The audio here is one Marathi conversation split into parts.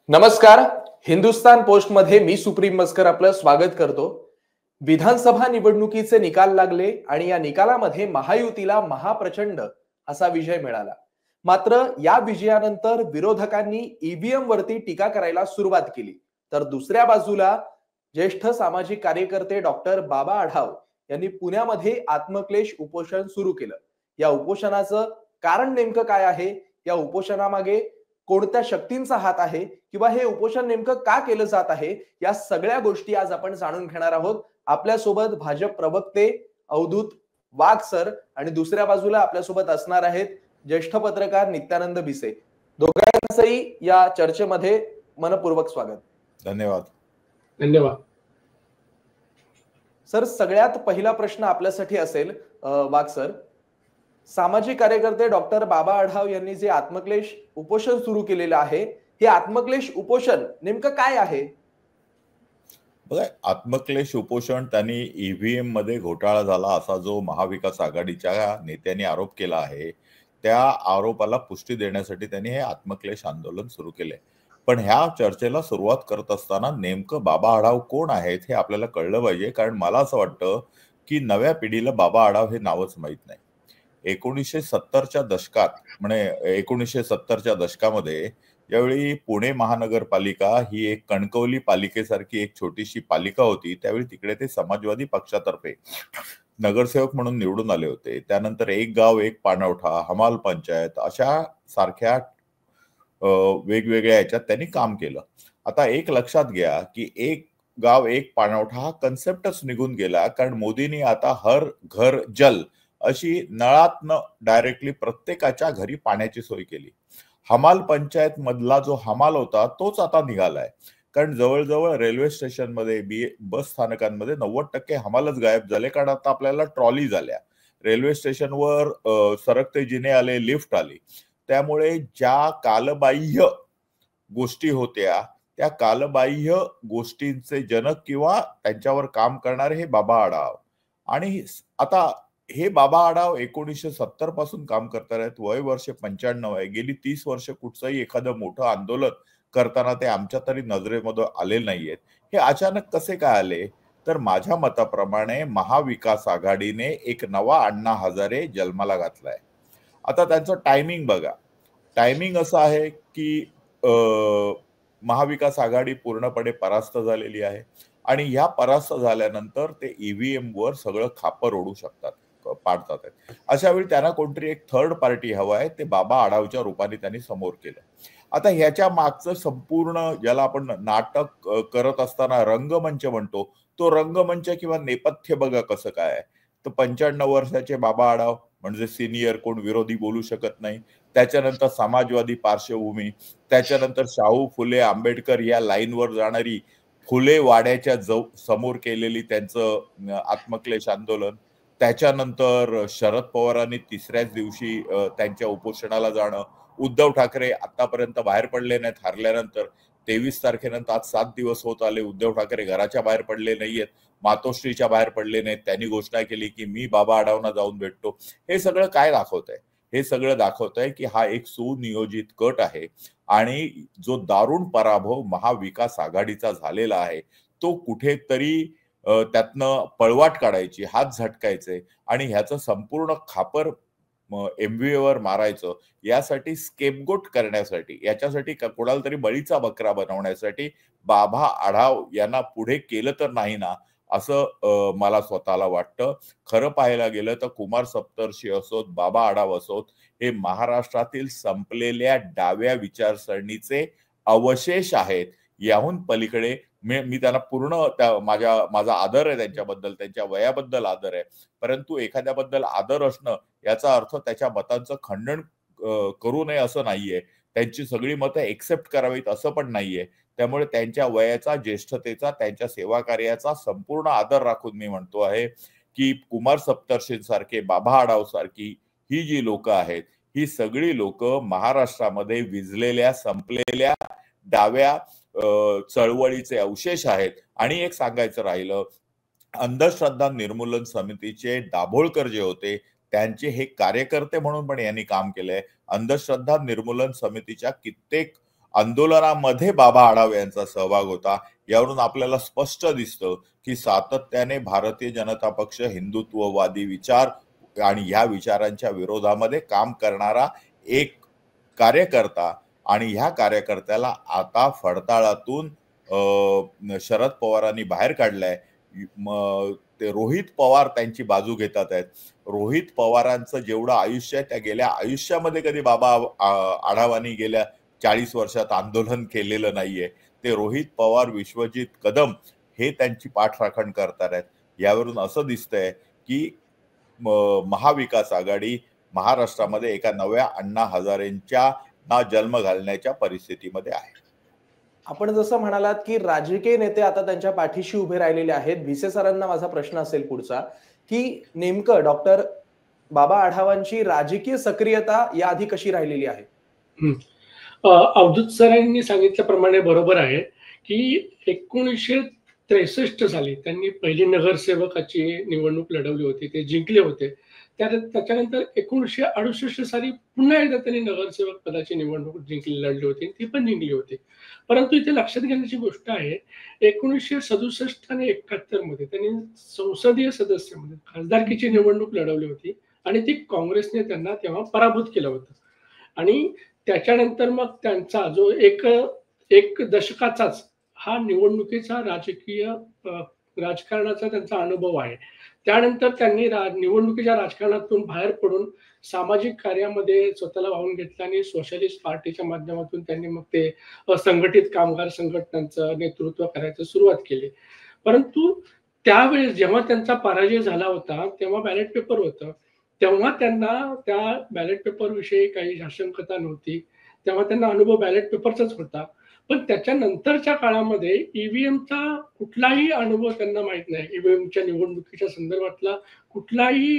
नमस्कार. हिंदुस्तान पोस्ट मध्ये मी सुप्रीम मस्कर आपलं स्वागत करतो. विधानसभा निवडणुकीचे निकाल लागले आणि या निकालामध्ये महायुतीला महाप्रचंड असा विजय मिळाला. मात्र या विजयानंतर विरोधकांनी ईव्हीएम वरती टीका करायला सुरुवात केली. तर दुसऱ्या बाजूला ज्येष्ठ सामाजिक कार्यकर्ते डॉक्टर बाबा आढाव यांनी पुण्यामध्ये आत्मक्लेश उपोषण सुरू केलं. या उपोषणाचं कारण नेमकं काय आहे, या उपोषणामागे कोणत्या शक्तींचा हात आहे किंवा हे उपोषण नेमकं का केलं जात आहे, या सगळ्या गोष्टी आज आपण जाणून घेणार आहोत. आपल्यासोबत भाजप प्रवक्ते अवधूत वाघ सर आणि दुसऱ्या बाजूला आपल्यासोबत असणार आहेत ज्येष्ठ पत्रकार नित्यानंद भिसे. दोघांचंही या चर्चेमध्ये मनपूर्वक स्वागत. धन्यवाद. धन्यवाद सर. सगळ्यात पहिला प्रश्न आपल्यासाठी असेल वाघ सर, सामाजिक कार्यकर्ते डॉक्टर बाबा आढाव यांनी जे आत्मक्लेश उपोषण सुरू केलेलं आहे, हे आत्मक्लेश उपोषण नेमकं काय आहे? बघा, आत्मक्लेश उपोषण त्यांनी ईव्हीएम मध्ये घोटाळा झाला असा जो महाविकास आघाडीच्या नेत्यांनी आरोप केला आहे, त्या आरोपाला पुष्टी देण्यासाठी त्यांनी हे आत्मक्लेश आंदोलन सुरू केले. पण ह्या चर्चेला सुरुवात करत असताना नेमकं बाबा आढाव कोण आहेत हे आपल्याला कळलं पाहिजे. कारण मला असं वाटतं की नव्या पिढीला बाबा आढाव हे नावच माहित नाही. 1970च्या दशकात म्हणजे 1970च्या दशकामध्ये ज्यावेळी पुणे महानगरपालिका ही एक कणकवली पालिकेसारखी एक छोटीशी पालिका होती, त्यावेळी तिकडे ते समाजवादी पक्षातर्फे नगरसेवक म्हणून निवडून आले होते. त्यानंतर एक गाव एक पाणवठा, हमाल पंचायत अशा सारख्या वेगवेगळ्या याच्यात त्यांनी काम केलं. आता एक लक्षात घ्या की एक गाव एक पाणवठा हा कन्सेप्टच निघून गेला, कारण मोदींनी आता हर घर जल अशी नळातनं डायरेक्टली प्रत्येकाच्या घरी पाण्याची सोय केली. हमाल पंचायत मधला जो हमाल होता तोच आता निघालाय, कारण जवळजवळ रेल्वे स्टेशनमध्ये बस स्थानकांमध्ये 90% हमालच गायब झाले, कारण आता आपल्याला ट्रॉली झाल्या. रेल्वे स्टेशनवर सरकते जिने आले, लिफ्ट आली. त्यामुळे ज्या कालबाह्य गोष्टी होत्या त्या कालबाह्य गोष्टींचे जनक किंवा त्यांच्यावर काम करणारे हे बाबा आढाव. आणि आता हे बाबा आढाव 1970 पासून काम करतात. वय वर्ष 95 आहे. गेली 30 वर्ष कुठचंही एखादं मोठं आंदोलन करताना ते आमच्या तरी नजरेमध्ये आले नाहीयेत. हे अचानक कसे काय आले? तर माझ्या मताप्रमाणे महाविकास आघाडीने एक नवा अण्णा हजारे जन्माला घातलाय. आता त्यांचं टायमिंग बघा. टायमिंग असं आहे की महाविकास आघाडी पूर्णपणे परास्त झालेली आहे आणि ह्या परास्त झाल्यानंतर ते ईव्हीएम वर सगळं खापर ओढू शकतात, पाडतात आहेत. अशा वेळी त्यांना कोणतरी एक थर्ड पार्टी हवा आहे, ते बाबा आढावच्या रूपाने त्यांनी समोर केलं. आता ह्याच्या मागचं संपूर्ण ज्याला आपण नाटक करत असताना रंगमंच म्हणतो, तो रंगमंच किंवा नेपथ्य बघा कसं काय आहे. तर 95 वर्षाचे बाबा आढाव म्हणजे सिनियर, कोण विरोधी बोलू शकत नाही. त्याच्यानंतर समाजवादी पार्श्वभूमी, त्याच्यानंतर शाहू फुले आंबेडकर या लाईनवर जाणारी फुले वाड्याच्या समोर केलेली त्यांचं आत्मक्लेश आंदोलन, त्याच्यानंतर शरद पवारांनी तिसऱ्याच दिवशी त्यांच्या उपोषणाला जाणं, उद्धव ठाकरे आतापर्यंत बाहेर पडले नाहीत हारल्यानंतर. 23 तारखेनंतर आज 7 दिवस होत आले, उद्धव ठाकरे घराच्या बाहेर पडले नाहीयेत, मातोश्रीच्या बाहेर पडले नाहीत. त्यांनी घोषणा केली की मी बाबा आढावना जाऊन भेटतो. हे सगळं काय दाखवत आहे? हे सगळं दाखवत आहे की हा एक सुनियोजित कट आहे आणि जो दारुण पराभव महाविकास आघाडीचा झालेला आहे तो कुठेतरी त्यातनं पळवाट काढायची, हात झटकायचे आणि ह्याचं संपूर्ण खापर एमव्हीए वर मारायचं, यासाठी स्केपगोट करण्यासाठी, याच्यासाठी कोणाला तरी बळीचा बकरा बनवण्यासाठी बाबा आढाव यांना पुढे केलं तर नाही ना, असं मला स्वतःला वाटतं. खरं पाहायला गेलं तर कुमार सप्तर्षी असोत, बाबा आढाव असोत, हे महाराष्ट्रातील संपलेल्या डाव्या विचारसरणीचे अवशेष आहेत. याहून पलीकडे मी त्यांना पूर्ण माझा आदर आहे त्यांच्याबद्दल, त्यांच्या वयाबद्दल आदर आहे. परंतु एखाद्याबद्दल आदर असणं याचा अर्थ त्याच्या मतांचं खंडन करू नये असं नाहीये. त्यांची सगळी मतं एक्सेप्ट करावीत असं पण नाहीये. त्यामुळे त्यांच्या वयाचा, ज्येष्ठतेचा, त्यांच्या सेवा कार्याचा संपूर्ण आदर राखून मी म्हणतो आहे की कुमार सप्तर्षींसारखे, बाबा आढाव सारखी ही जी लोक आहेत, ही सगळी लोक महाराष्ट्रामध्ये विझलेल्या, संपलेल्या डाव्या चळवळीचे अवशेष आहेत. आणि एक सांगायचं राहिलं, अंधश्रद्धा निर्मूलन समितीचे दाभोळकर जे होते त्यांचे हे कार्यकर्ते म्हणून पण यांनी काम केलंय. अंधश्रद्धा निर्मूलन समितीच्या कित्येक आंदोलनामध्ये बाबा आढाव यांचा सहभाग होता. यावरून आपल्याला स्पष्ट दिसतं की सातत्याने भारतीय जनता पक्ष हिंदुत्ववादी विचार आणि ह्या विचारांच्या विरोधामध्ये काम करणारा एक कार्यकर्ता, आणि ह्या कार्यकर्त्याला आता फडताळातून शरद पवारांनी बाहेर काढलाय. ते रोहित पवार त्यांची बाजू घेतात आहेत. रोहित पवारांचं जेवढं आयुष्य आहे त्या गेल्या आयुष्यामध्ये कधी बाबा आढावांनी गेल्या 40 वर्षात आंदोलन केलेलं नाहीये. ते रोहित पवार, विश्वजित कदम हे त्यांची पाठराखण करतात आहेत. यावरून असं दिसतंय की महाविकास आघाडी महाराष्ट्रामध्ये एका नव्या अण्णा हजारेंच्या ना जन्म घालण्याच्या परिस्थितीमध्ये आहे. आपण जसं म्हणालात की राजकीय नेते आता त्यांच्या पाठीशी उभे राहिलेले आहेत. भिसे सरांना माझा प्रश्न असेल पुढचा, की नेमकं डॉक्टर बाबा आढावांची राजकीय सक्रियता याआधी कशी राहिलेली आहे? अवधूत सरांनी सांगितल्याप्रमाणे बरोबर आहे की 1963 साली त्यांनी पहिली नगरसेवकाची निवडणूक लढवली होती, ते जिंकले होते. त्याच्यानंतर 1968 साली पुन्हा एकदा त्यांनी नगरसेवक पदाची निवडणूक लढली होती, ती पण जिंकली होती. परंतु इथे लक्षात घेण्याची गोष्ट आहे, 1967 आणि 71 मध्ये त्यांनी संसदीय सदस्य म्हणून खासदारकीची निवडणूक लढवली होती आणि ती काँग्रेसने त्यांना तेव्हा पराभूत केलं होतं. आणि त्याच्यानंतर मग त्यांचा जो एक दशकाचाच हा निवडणुकीचा राजकारणाचा त्यांचा अनुभव आहे. त्यानंतर त्यांनी निवडणुकीच्या राजकारणातून बाहेर पडून सामाजिक कार्यामध्ये स्वतःला वाहून घेतलं आणि सोशलिस्ट पार्टीच्या माध्यमातून त्यांनी मग ते असंघटित कामगार संघटनांचं नेतृत्व करायचं सुरुवात केली. परंतु त्यावेळेस जेव्हा त्यांचा पराजय झाला होता तेव्हा बॅलेट पेपर होतं. तेव्हा त्यांना त्या बॅलेट पेपर विषयी काही आशंकता नव्हती. तेव्हा त्यांना अनुभव बॅलेट पेपरचाच होता. पण त्याच्यानंतरच्या काळामध्ये ईव्हीएमचा कुठलाही अनुभव त्यांना माहित नाही. ईव्हीएमच्या निवडणुकीच्या संदर्भातला कुठलाही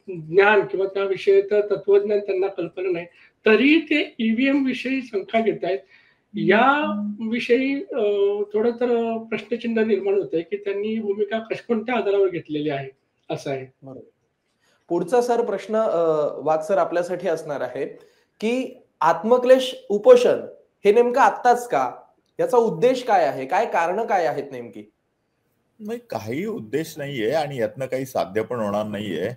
ज्ञान किंवा त्या विषयीचं तत्वज्ञान त्यांना कल्पना नाही. तरी ते ईव्हीएम विषयी शंका घेत आहेत. या विषयी थोडं तर प्रश्नचिन्ह निर्माण होत आहे की त्यांनी भूमिका कोणत्या आधारावर घेतलेली आहे असं आहे. बरोबर. पुढचा सर प्रश्न वाघ सर आपल्यासाठी असणार आहे की आत्मक्लेश उपोषण हे नेमकं आत्ताच का? याचा उद्देश काय आहे? काय कारण काय आहेत नेमकी? नाही, काही उद्देश नाहीये आणि यातनं काही साध्य पण होणार नाहीये.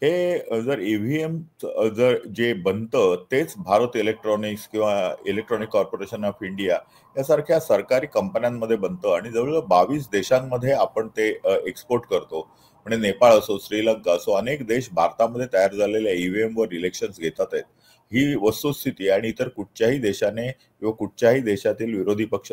हे जर ईव्हीएम जर जे बनतं तेच भारत इलेक्ट्रॉनिक्स किंवा इलेक्ट्रॉनिक कॉर्पोरेशन ऑफ इंडिया यासारख्या सरकारी कंपन्यांमध्ये बनतं आणि जवळजवळ 22 देशांमध्ये आपण ते एक्सपोर्ट करतो. म्हणजे नेपाळ असो, श्रीलंका असो, अनेक देश भारतामध्ये तयार झालेल्या ईव्हीएम वर इलेक्शन्स घेतात आहेत. ही वस्तुस्थिती आणि इतर कुठच्याही देशाने किंवा कुठच्याही देशातील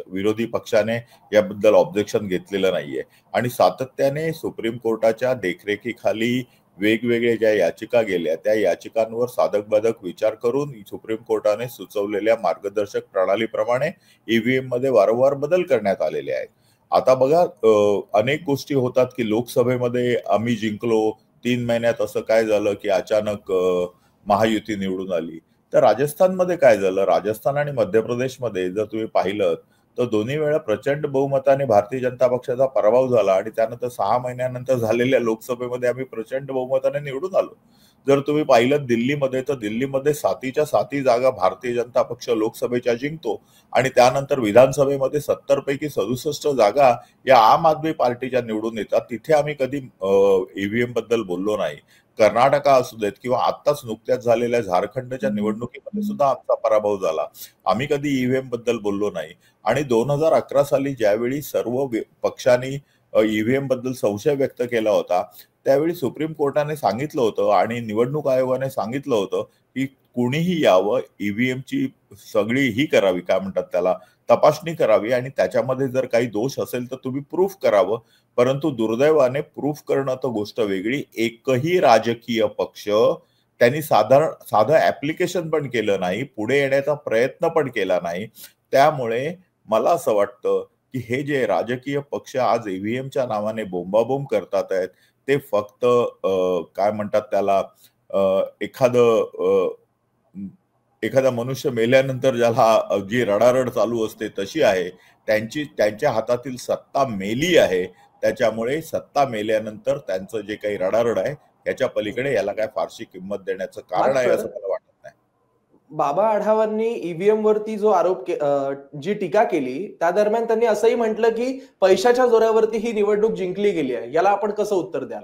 विरोधी पक्षाने याबद्दल ऑब्जेक्शन घेतलेलं नाहीये. आणि सातत्याने सुप्रीम कोर्टाच्या देखरेखीखाली वेगवेगळ्या ज्या याचिका गेल्या त्या याचिकांवर साधक-बाधक विचार करून सुप्रीम कोर्टाने सुचवलेल्या मार्गदर्शक प्रणालीप्रमाणे ईव्हीएम मध्ये वारंवार बदल करण्यात आलेले आहेत. आता बघा, अनेक गोष्टी होतात की लोकसभेमध्ये आम्ही जिंकलो, 3 महिन्यात असं काय झालं की अचानक महायुती निवडून आली. तर राजस्थानमध्ये काय झालं, राजस्थान आणि मध्य प्रदेशमध्ये जर तुम्ही पाहिलं तर दोन्ही वेळा प्रचंड बहुमताने भारतीय जनता पक्षाचा पराभव झाला आणि त्यानंतर 6 महिन्यानंतर झालेल्या लोकसभेमध्ये आम्ही प्रचंड बहुमताने निवडून आलो. जर तुम्ही पाहिलं दिल्लीमध्ये, तर दिल्लीमध्ये 7च्या 7 जागा भारतीय जनता पक्ष लोकसभेच्या जिंकतो आणि त्यानंतर विधानसभेमध्ये 70 पैकी 67 जागा या आम आदमी पार्टीच्या निवडून येतात. तिथे आम्ही कधी ईव्हीएम बद्दल बोललो नाही. कर्नाटका असू देत किंवा आत्ताच नुकत्याच झालेल्या झारखंडच्या निवडणुकीमध्ये सुद्धा आमचा पराभव झाला. आम्ही कधी ईव्हीएम बद्दल बोललो नाही. आणि 2011 साली ज्यावेळी सर्व पक्षांनी ईव्हीएम बद्दल संशय व्यक्त केला होता त्यावेळी सुप्रीम कोर्टाने सांगितलं होतं आणि निवडणूक आयोगाने सांगितलं होतं की कुणीही यावं, ईव्हीएमची सगळी ही करावी, काय म्हणतात त्याला, तपासणी करावी आणि त्याच्यामध्ये जर काही दोष असेल तर तुम्ही प्रूफ करावं. परंतु दुर्दैवाने प्रूफ करणं तर गोष्ट वेगळी, एकही राजकीय पक्ष त्यांनी साधं ऍप्लिकेशन पण केलं नाही, पुढे येण्याचा प्रयत्न पण केला नाही. त्यामुळे मला असं वाटतं की हे जे राजकीय पक्ष आज ईव्हीएमच्या नावाने बोंबाबोंब करतात आहेत ते फक्त काय म्हणतात त्याला, एखादा मनुष्य मेल्यानंतर ज्याला जी रडारड चालू असते तशी आहे. त्यांच्या हातातील सत्ता मेली आहे. त्याच्यामुळे सत्ता मेल्यानंतर त्यांचं जे काही रडारड आहे याच्या पलीकडे याला काय फारशी किंमत देण्याचं कारण आहे असं मला वाटत नाही. बाबा आढावांनी ईव्हीएम वरती जो जी टीका केली त्या दरम्यान त्यांनी असंही म्हटलं की पैशाच्या जोरावरती ही निवडणूक जिंकली गेली आहे. याला आपण कसं उत्तर द्याल?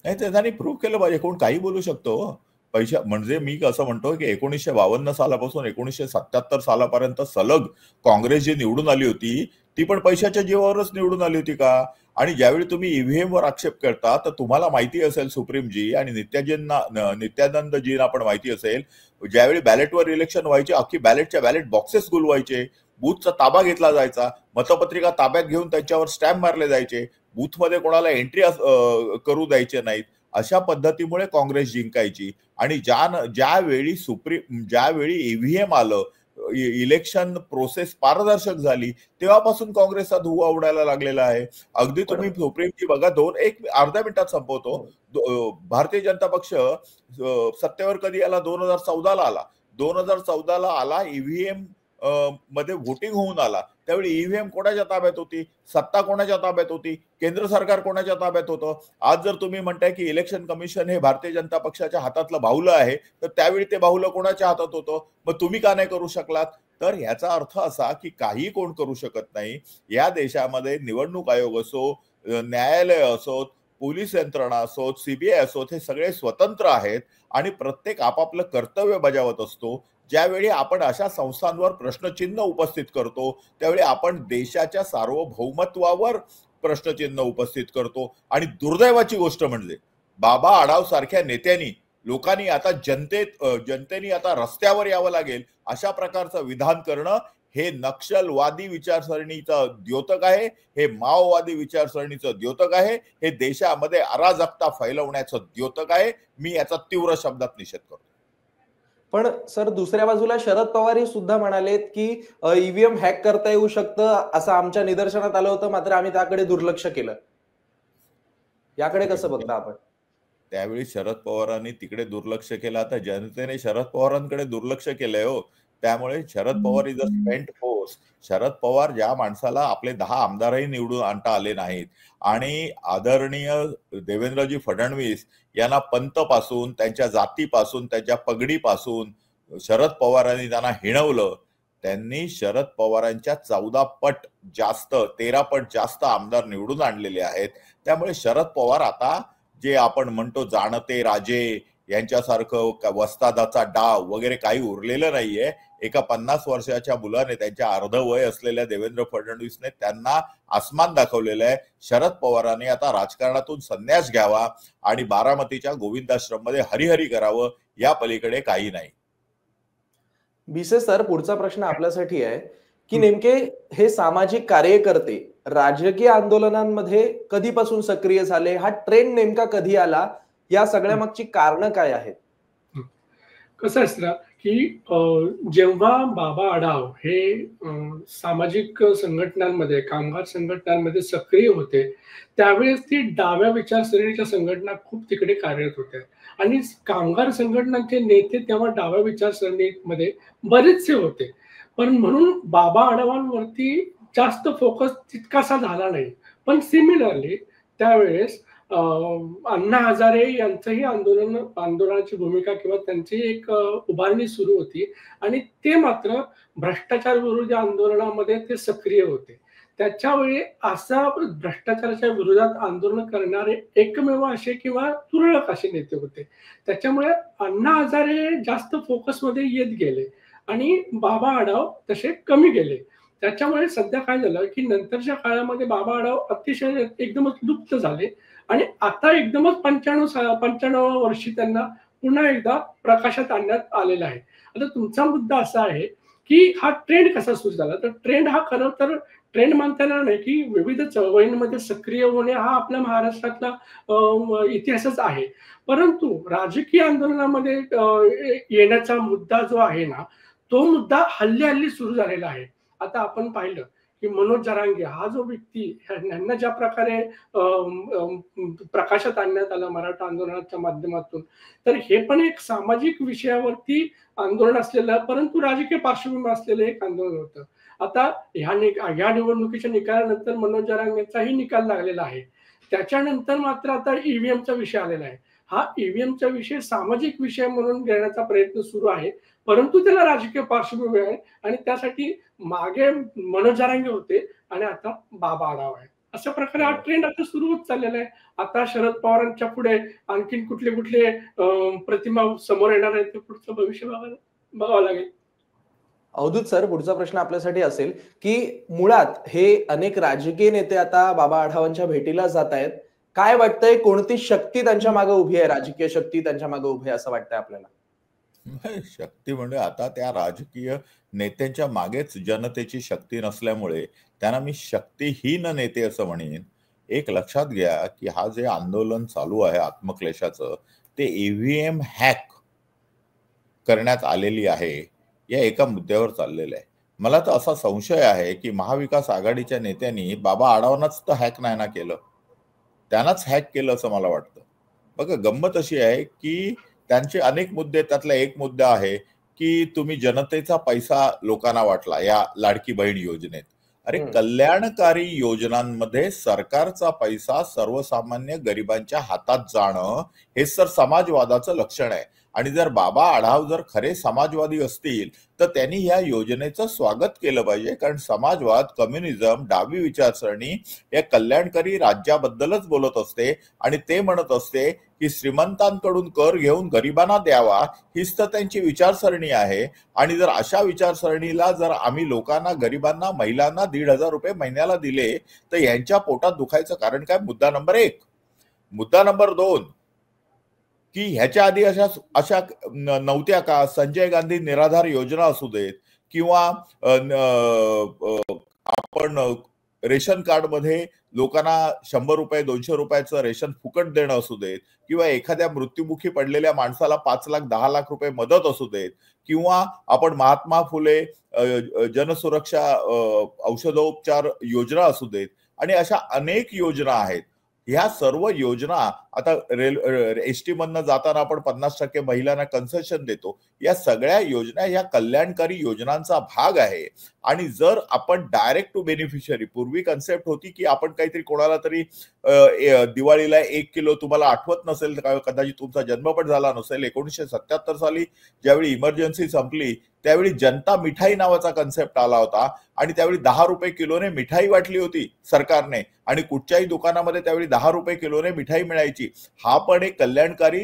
नाही, त्यांनी प्रूव्ह केलं पाहिजे. कोण काही बोलू शकतो हो. पैशा म्हणजे मी असं म्हणतो की 1952 सालापासून 1977 सालापर्यंत सलग काँग्रेस जी निवडून आली होती ती पण पैशाच्या जीवावरच निवडून आली होती का? आणि ज्यावेळी तुम्ही ईव्हीएम वर आक्षेप करता तर तुम्हाला माहिती असेल सुप्रीमजी आणि नित्यानंदजींना पण माहिती असेल, ज्यावेळी बॅलेटवर इलेक्शन व्हायचे अख्खी बॅलेट बॉक्सेस गुलवायचे, बूथचा ताबा घेतला जायचा, मतपत्रिका ताब्यात घेऊन त्यांच्यावर स्टॅम्प मारले जायचे, बूथमध्ये कोणाला एंट्री करू द्यायचे नाहीत. अशा पद्धतीमुळे काँग्रेस जिंकायची. आणि ज्यावेळी ईव्हीएम आलं, इलेक्शन प्रोसेस पारदर्शक झाली, तेव्हापासून काँग्रेसचा धुव्वा उडायला लागलेला आहे. अगदी तुम्ही सुप्रीमची बघा, अर्ध्या मिनिटात संपवतो. भारतीय जनता पक्ष सत्तेवर कधी आला? 2014 ला आला. 2014 ला आला, ईव्हीएम मध्ये व्होटिंग होऊन आला. त्यावेळी ईव्हीएम कोणाच्या ताब्यात होती? सत्ता कोणाच्या ताब्यात होती? केंद्र सरकार कोणाच्या ताब्यात होतं? आज जर तुम्ही म्हणताय की इलेक्शन कमिशन हे भारतीय जनता पक्षाच्या हातातलं बाहुलं आहे, तर त्यावेळी ते बाहुलं कोणाच्या हातात होतं? मग तुम्ही का नाही करू शकलात? तर याचा अर्थ असा की काही कोण करू शकत नाही. या देशामध्ये निवडणूक आयोग असो, न्यायालय असोत, पोलीस यंत्रणा असोत, सीबीआय असोत, हे सगळे स्वतंत्र आहेत आणि प्रत्येक आपापलं कर्तव्य बजावत असतो. ज्यावेळी आपण अशा संस्थांवर प्रश्नचिन्ह उपस्थित करतो त्यावेळी आपण देशाच्या सार्वभौमत्वावर प्रश्नचिन्ह उपस्थित करतो. आणि दुर्दैवाची गोष्ट म्हणजे बाबा आढाव सारख्या नेत्यांनी, लोकांनी आता जनतेने आता रस्त्यावर यावं लागेल अशा प्रकारचं विधान करणं हे नक्षलवादी विचारसरणीचं द्योतक आहे, हे माओवादी विचारसरणीचं द्योतक आहे, हे देशामध्ये अराजकता फैलवण्याचं द्योतक आहे. मी याचा तीव्र शब्दात निषेध करतो. पण सर, दुसऱ्या बाजूला शरद पवारही सुद्धा म्हणालेत की ईव्हीएम हॅक करता येऊ शकतं, असं आमच्या निदर्शनात आलं होतं, मात्र आम्ही त्याकडे दुर्लक्ष केलं. याकडे कसं बघता आपण? त्यावेळी शरद पवारांनी तिकडे दुर्लक्ष केलं, आता जनतेने शरद पवारांकडे दुर्लक्ष केलंय हो. त्यामुळे Sharad Pawar is a spent force. Sharad Pawar, ज्या माणसाला आपले 10 आमदारही निवडून आणता आले नाहीत आणि आदरणीय देवेंद्रजी फडणवीस यांना पंतपासून, त्यांच्या जातीपासून, त्यांच्या पगडीपासून शरद पवारांनी त्यांना हिणवलं. त्यांनी शरद पवारांच्या 14 पट जास्त, 13 पट जास्त आमदार निवडून आणलेले आहेत. त्यामुळे शरद पवार आता जे आपण म्हणतो जाणते राजे यांच्यासारखं वस्तादाचा डाव वगैरे काही उरलेलं नाहीये. एका 50 वर्षाच्या मुलाने, त्यांच्या अर्ध वय असलेल्या देवेंद्र फडणवीसने त्यांना आसमान दाखवलेलं आहे. शरद पवारांनी आता राजकारणातून संन्यास घ्यावा आणि बारामतीच्या गोविंदाश्रम मध्ये हरिहरी करावं, या पलीकडे काही नाही. भिसे सर, पुढचा प्रश्न आपल्यासाठी आहे की नेमके हे सामाजिक कार्यकर्ते राजकीय आंदोलनांमध्ये कधीपासून सक्रिय झाले? हा ट्रेंड नेमका कधी आला? या सगळ्या मागची कारणं काय आहेत? कसं असतं की जेव्हा बाबा आढाव हे सामाजिक संघटनांमध्ये, कामगार संघटनांमध्ये सक्रिय होते, त्यावेळेस ती डाव्या विचारसरणीच्या संघटना खूप तिकडे कार्यरत होत्या आणि कामगार संघटनांचे नेते तेव्हा डाव्या विचारसरणीमध्ये बरेचसे होते. पण म्हणून बाबा आढावांवरती जास्त फोकस तितकासा झाला नाही. पण सिमिलरली त्यावेळेस अण्णा हजारे यांचंही आंदोलनाची भूमिका किंवा त्यांची एक उभारणी सुरू होती आणि ते मात्र भ्रष्टाचार विरोधी आंदोलनामध्ये ते सक्रिय होते. त्याच्यावेळी असा भ्रष्टाचाराच्या विरोधात आंदोलन करणारे एकमेव असे किंवा तुरळक असे नेते होते. त्याच्यामुळे अण्णा हजारे जास्त फोकसमध्ये येत गेले आणि बाबा आढाव तसे कमी गेले. त्याच्यामुळे सध्या काय झालं की नंतरच्या काळामध्ये बाबा आढाव अतिशय एकदमच लुप्त झाले आणि आता एकदमच 95 वर्षी त्यांना पुन्हा एकदा प्रकाशात आणण्यात आलेला आहे. आता तुमचा मुद्दा असा आहे की हा ट्रेंड कसा सुरू झाला? तर ट्रेंड हा खरं तर ट्रेंड मानता येणार नाही की विविध चळवळींमध्ये सक्रिय होणे हा आपल्या महाराष्ट्रातला इतिहासच आहे. परंतु राजकीय आंदोलनामध्ये येण्याचा मुद्दा जो आहे ना, तो मुद्दा हल्ली सुरू झालेला आहे. आता आपण पाहिलं की मनोज जरांगे हा जो व्यक्ती, यांना ज्या प्रकारे प्रकाशात आणण्यात आलं मराठा आंदोलनाच्या माध्यमातून, तर हे पण एक सामाजिक विषयावरती आंदोलन असलेलं, परंतु राजकीय पार्श्वभूमी असलेलं एक आंदोलन होतं. आता ह्या निवडणुकीच्या निकालानंतर मनोज जरांगेचाही निकाल लागलेला आहे. त्याच्यानंतर मात्र आता ईव्हीएमचा विषय आलेला आहे. हा ईव्हीएमचा विषय सामाजिक विषय म्हणून घेण्याचा प्रयत्न सुरू आहे, परंतु त्याला राजकीय पार्श्वभूमी आहे आणि त्यासाठी मागे मनोज जरांगे होते आणि आता बाबा आढाव आहे. अशा प्रकारे हा ट्रेंड आता सुरू होत चाललेला आहे. आता शरद पवारांच्या पुढे आणखीन कुठले कुठले प्रतिमा समोर येणार आहेत ते पुढचं भविष्य बघावं लागेल. अवधूत सर, पुढचा प्रश्न आपल्यासाठी असेल की मुळात हे अनेक राजकीय नेते आता बाबा आढावांच्या भेटीला जात आहेत. काय वाटतंय, कोणती शक्ती त्यांच्या मागे उभी आहे, राजकीय शक्ती त्यांच्या मागे उभी आहे असं वाटतंय आपल्याला? शक्ती म्हणजे आता त्या राजकीय नेत्यांच्या मागेच जनतेची शक्ती नसल्यामुळे त्यांना मी शक्तीहीन नेते असं म्हणेन. एक लक्षात घ्या की हा जे आंदोलन चालू आहे आत्मक्लेशाचं, ते ईव्हीएम हॅक करण्यात आलेली आहे या एका मुद्द्यावर चाललेलं आहे. मला तर असा संशय आहे की महाविकास आघाडीच्या नेत्यांनी बाबा आढावांनाच तर हॅक नाही ना केलं, त्यांनाच हॅक केलं असं मला वाटतं. बघा, गंमत अशी आहे की त्यांचे अनेक मुद्दे, त्यातला एक मुद्दा आहे की तुम्ही जनतेचा पैसा लोकांना वाटला या लाडकी बहीण योजनेत. अरे, कल्याणकारी योजनांमध्ये सरकारचा पैसा सर्वसामान्य गरिबांच्या हातात जाणं हेच तर समाजवादाचं लक्षण आहे. आणि जर बाबा आढाव जर खरे समाजवादी असतील तर त्यांनी या योजनेचं स्वागत केलं पाहिजे, कारण समाजवाद, कम्युनिझम, डावी विचारसरणी या कल्याणकारी राज्याबद्दलच बोलत असते आणि ते म्हणत असते की श्रीमंतांकडून कर घेऊन गरिबांना द्यावा, हीच तर त्यांची विचारसरणी आहे. आणि जर अशा विचारसरणीला जर आम्ही लोकांना, गरिबांना, महिलांना 1,500 रुपये महिन्याला दिले तर यांच्या पोटात दुखायचं कारण काय? मुद्दा नंबर 1. मुद्दा नंबर 2 की ह्याच्या आधी अशा नव्हत्या का? संजय गांधी निराधार योजना असू देत किंवा आपण रेशन कार्ड मध्ये लोकांना 100 रुपये 200 रुपयाचं रेशन फुकट देणं असू देत, किंवा एखाद्या मृत्युमुखी पडलेल्या माणसाला 5 लाख 10 लाख रुपये मदत असू देत, किंवा आपण महात्मा फुले जनसुरक्षा औषधोपचार योजना असू देत, आणि अशा अनेक योजना आहेत. ह्या सर्व योजना आता एसटी मधनं जाताना आपण 50% महिलांना कन्सेशन देतो. या सगळ्या योजना ह्या कल्याणकारी योजनांचा भाग आहे. आणि जर आपण डायरेक्ट टू बेनिफिशियरी, पूर्वी कन्सेप्ट होती की आपण काहीतरी कोणाला तरी दिवाळीला 1 किलो, तुम्हाला आठवत नसेल, कदाचित तुमचा जन्म पण झाला नसेल, 1977 साली ज्यावेळी इमर्जन्सी संपली त्यावेळी जनता मिठाई नावाचा कन्सेप्ट आला होता आणि त्यावेळी 10 रुपये किलोने मिठाई वाटली होती सरकारने, आणि कुठच्याही दुकानामध्ये त्यावेळी 10 रुपये किलोने मिठाई मिळायची. हा पण एक कल्याणकारी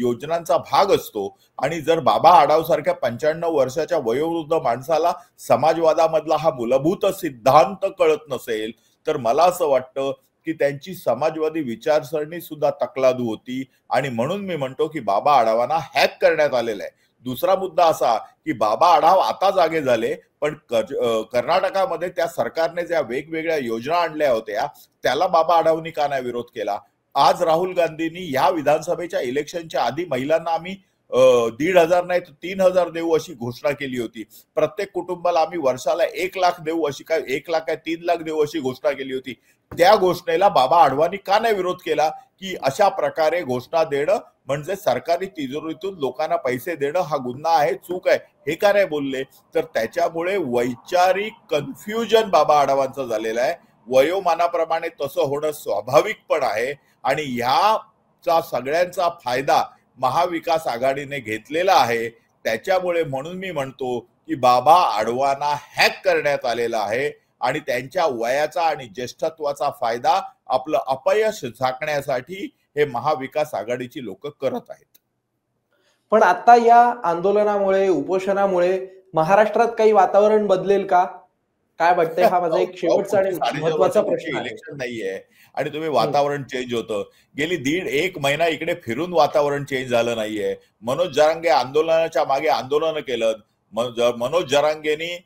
योजनांचा भाग असतो. आणि जर बाबा आढाव सारख्या 95 वर्षाच्या वयोवृद्ध माणसाला समाजवादामधला हा मूलभूत सिद्धांत कळत नसेल तर मला असं वाटतं की त्यांची समाजवादी विचारसरणी सुद्धा तकलादू होती. आणि म्हणून मी म्हणतो की बाबा आढावांना हॅक करण्यात आलेला आहे. दुसरा मुद्दा असा की बाबा आढाव आता जागे झाले, पण कर्नाटकामध्ये त्या सरकारने ज्या वेगवेगळ्या योजना आणल्या होत्या त्याला बाबा आढावांनी का नाही विरोध केला? आज राहुल गांधींनी या विधानसभेच्या इलेक्शनच्या आधी महिलांना आम्ही 1,500 नाही तर 3,000 देऊ अशी घोषणा केली होती. प्रत्येक कुटुंबाला आम्ही वर्षाला 1 लाख देऊ अशी, काय 1 लाख काय 3 लाख देऊ अशी घोषणा केली होती. त्या घोषणेला बाबा आढावांनी का नाही विरोध केला? की अशा प्रकारे घोषणा देणं म्हणजे सरकारी तिजोरीतून लोकांना पैसे देणं हा गुन्हा आहे, चूक आहे, हे का नाही बोलले? तर त्याच्यामुळे वैचारिक कन्फ्युजन बाबा आढावांचं झालेलं आहे. वयोमानाप्रमाणे तसं होणं स्वाभाविक पण आहे. आणि ह्याचा सगळ्यांचा फायदा महाविकास आघाडीने घेतलेला आहे. त्याच्यामुळे म्हणून मी म्हणतो की बाबा आढावांना हॅक करण्यात आलेला आहे आणि त्यांच्या वयाचा आणि ज्येष्ठत्वाचा फायदा आपलं अपयश झाकण्यासाठी हे महाविकास आघाडीची लोक करत आहेत. पण आता या आंदोलनामुळे, उपोषणामुळे महाराष्ट्रात काही वातावरण बदलेल का? काय वाटतंय? हा माझा एक शेवटचा आणि महत्त्वाचा प्रश्न आहे. इलेक्शन नाहीये आणि तुम्ही वातावरण चेंज होतं. गेली 1.5 महिना इकडे फिरून वातावरण चेंज झालं नाहीये. मनोज जरांगे आंदोलनाच्या मागे आंदोलन केलं. मनोज जरांगेनी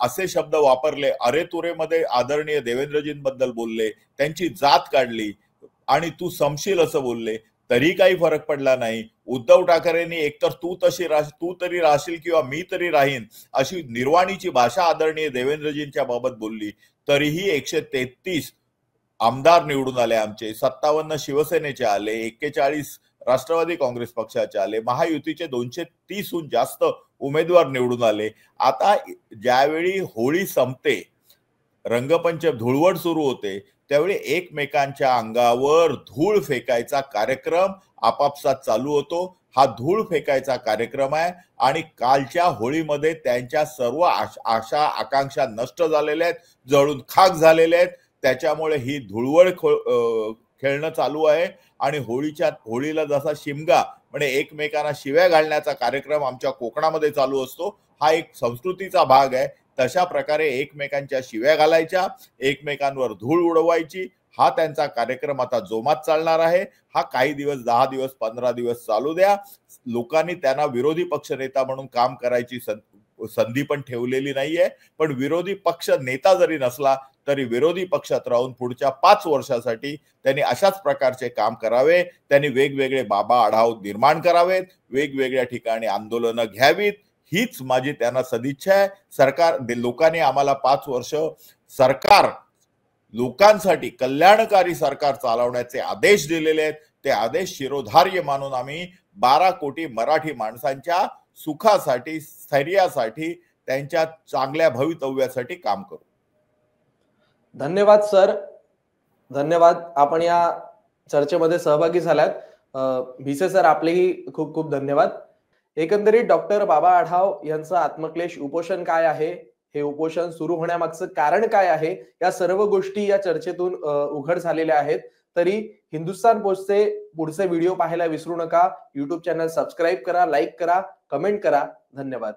असे शब्द वापरले, अरे तुरेमध्ये आदरणीय देवेंद्रजींबद्दल बोलले, त्यांची जात काढली आणि तू समशील असं बोलले, तरी काही फरक पडला नाही. उद्धव ठाकरेंनी एकतर तू तरी राहशील किंवा मी तरी राहीन अशी निर्वाणीची भाषा आदरणीय देवेंद्रजींच्या बाबत बोलली, तरीही 133 आमदार निवडून आले आमचे. 57 शिवसेनेचे आले, 41 राष्ट्रवादी काँग्रेस पक्षाचे आले, महायुतीचे 230हून जास्त उमेदवार निवडून आले. आता ज्यावेळी होळी संपते, रंगपंचमी, धुळवड सुरू होते, त्यावेळी एकमेकांच्या अंगावर धूळ फेकायचा कार्यक्रम आपापसात चालू होतो. हा धूळ फेकायचा कार्यक्रम आहे आणि कालच्या होळीमध्ये त्यांच्या सर्व आशा आकांक्षा नष्ट झालेल्या आहेत, जळून खाक झालेल्या आहेत. त्याच्यामुळे ही धुळवड खेळणं चालू आहे आणि होळीला जसा शिमगा म्हणजे एकमेकांना शिव्या घालण्याचा कार्यक्रम आमच्या कोकणामध्ये चालू असतो, हा एक संस्कृतीचा भाग आहे. तशा प्रकारे एकमेकांच्या शिव्या घालायच्या, एकमेकांवर धूळ उडवायची, हा त्यांचा कार्यक्रम आता जोमात चालणार आहे. हा काही दिवस, 10 दिवस, 15 दिवस चालू द्या. लोकांनी त्यांना विरोधी पक्षनेता म्हणून काम करायची संधी पण ठेवलेली नाहीये. पण विरोधी पक्ष नेता जरी नसला तरी विरोधी पक्षात राहून पुढच्या 5 वर्षासाठी त्यांनी अशाच प्रकारचे काम करावे. त्यांनी वेगवेगळे बाबा आढाव निर्माण करावेत, वेगवेगळ्या ठिकाणी आंदोलनं घ्यावीत. हीच माझी त्यांना सदिच्छा आहे. लोकांनी आम्हाला 5 वर्ष सरकार, लोकांसाठी कल्याणकारी सरकार चालवण्याचे आदेश दिलेले आहेत. ते आदेश शिरोधार्य मानून आम्ही 12 कोटी मराठी माणसांच्या सुखासाठी, स्थैर्यासाठी, त्यांच्या चांगल्या भवितव्यासाठी काम करू. धन्यवाद सर, धन्यवाद. आपण या चर्चेमध्ये सहभागी झालात. भिसे सर, आपलेही खूप खूप धन्यवाद. एकंदरीत डॉक्टर बाबा आढाव यांचं आत्मक्लेश उपोषण काय आहे, हे उपोषण सुरू होण्यामागचं कारण काय आहे, या सर्व गोष्टी या चर्चेतून उघड झालेल्या आहेत. तरी हिंदुस्थान पोस्टचे पुढचे व्हिडिओ पाहायला विसरू नका. युट्यूब चॅनल सबस्क्राईब करा, लाईक करा, कमेंट करा. धन्यवाद.